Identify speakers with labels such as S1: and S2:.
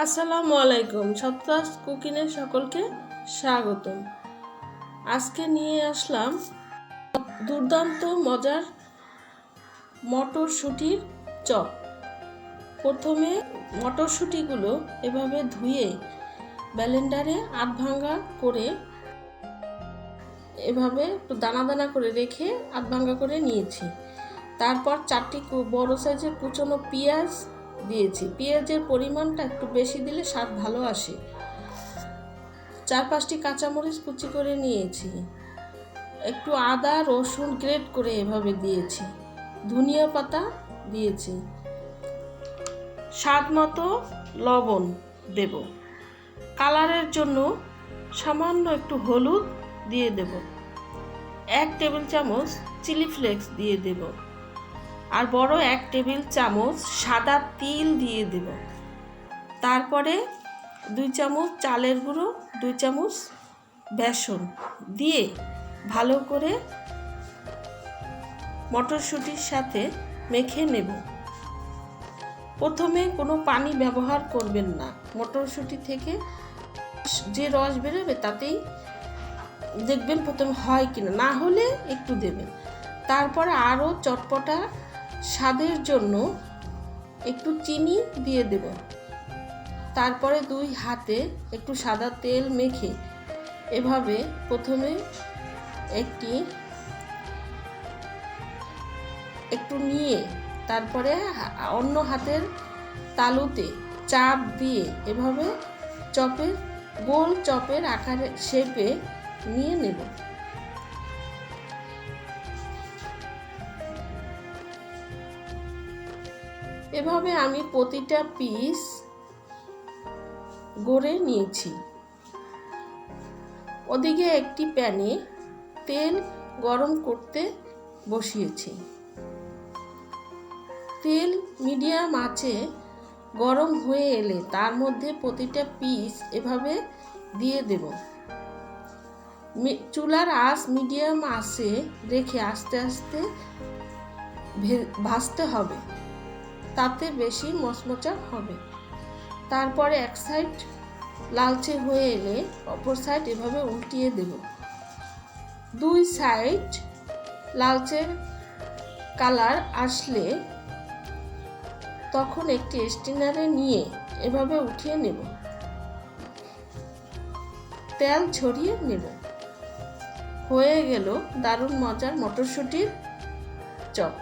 S1: আসসালামু আলাইকুম। সত্তাস কুকিংয়ে সকলকে স্বাগতম। আজকে নিয়ে আসলাম দুর্দান্ত মজার মটরশুঁটির চপ। প্রথমে মটরশুঁটিগুলো এভাবে ধুয়ে ব্লেন্ডারে আধ ভাঙা করে এভাবে একটু দানা দানা করে রেখে আধ ভাঙা করে নিয়েছি। তারপর 4টি বড় সাইজের কুচনো পেঁয়াজ দিয়েছি। পেঁয়াজের পরিমাণটা একটু বেশি দিলে স্বাদ ভালো আসে। 4-5টি কাঁচামরিচ কুচি করে নিয়েছি। একটু আদা রসুন গ্রেট করে এভাবে দিয়েছি। ধনিয়া পাতা দিয়েছি। স্বাদ মতো লবণ দেব। কালারের জন্য সামান্য একটু হলুদ দিয়ে দেব। 1 টেবিল চামচ চিলি ফ্লেক্স দিয়ে দেব। আর বড় 1 টেবিল চামচ সাদা তিল দিয়ে দেব। তারপরে 2 চামচ চালের গুঁড়ো, 2 চামচ বেসন দিয়ে ভালো করে মটরশুঁটির সাথে মেখে নেব। প্রথমে কোনো পানি ব্যবহার করবেন না। মটরশুঁটি থেকে যে রস বেরোবে তাতেই দেখবেন প্রথমে হয় কিনা, না হলে একটু দেবেন। তারপরে আরও চটপটা স্বাদের জন্য একটু চিনি দিয়ে দেব। তারপরে 2 হাতে একটু সাদা তেল মেখে এভাবে প্রথমে একটু নিয়ে তারপরে অন্য হাতের তালুতে চাপ দিয়ে এভাবে গোল চপের আকারে শেপে নিয়ে নেব। এভাবে আমি প্রতিটা পিস গড়ে নিয়েছি। ওদিকে একটি প্যানে তেল গরম করতে বসিয়েছি। তেল মিডিয়াম আঁচে গরম হয়ে এলে তার মধ্যে প্রতিটা পিস এভাবে দিয়ে দেব। চুলার আঁচ মিডিয়াম আঁচে রেখে আস্তে আস্তে ভাজতে হবে, তাতে বেশি মচমচা হবে। তারপরে এক সাইড লালচে হয়ে এলে অপর সাইড এভাবে উল্টিয়ে দেব। 2 সাইড লালচে কালার আসলে তখন একটি স্টিনারে নিয়ে এভাবে উঠিয়ে নেব, তেল ছড়িয়ে নেব। হয়ে গেল দারুণ মজার মটরশুঁটির চপ।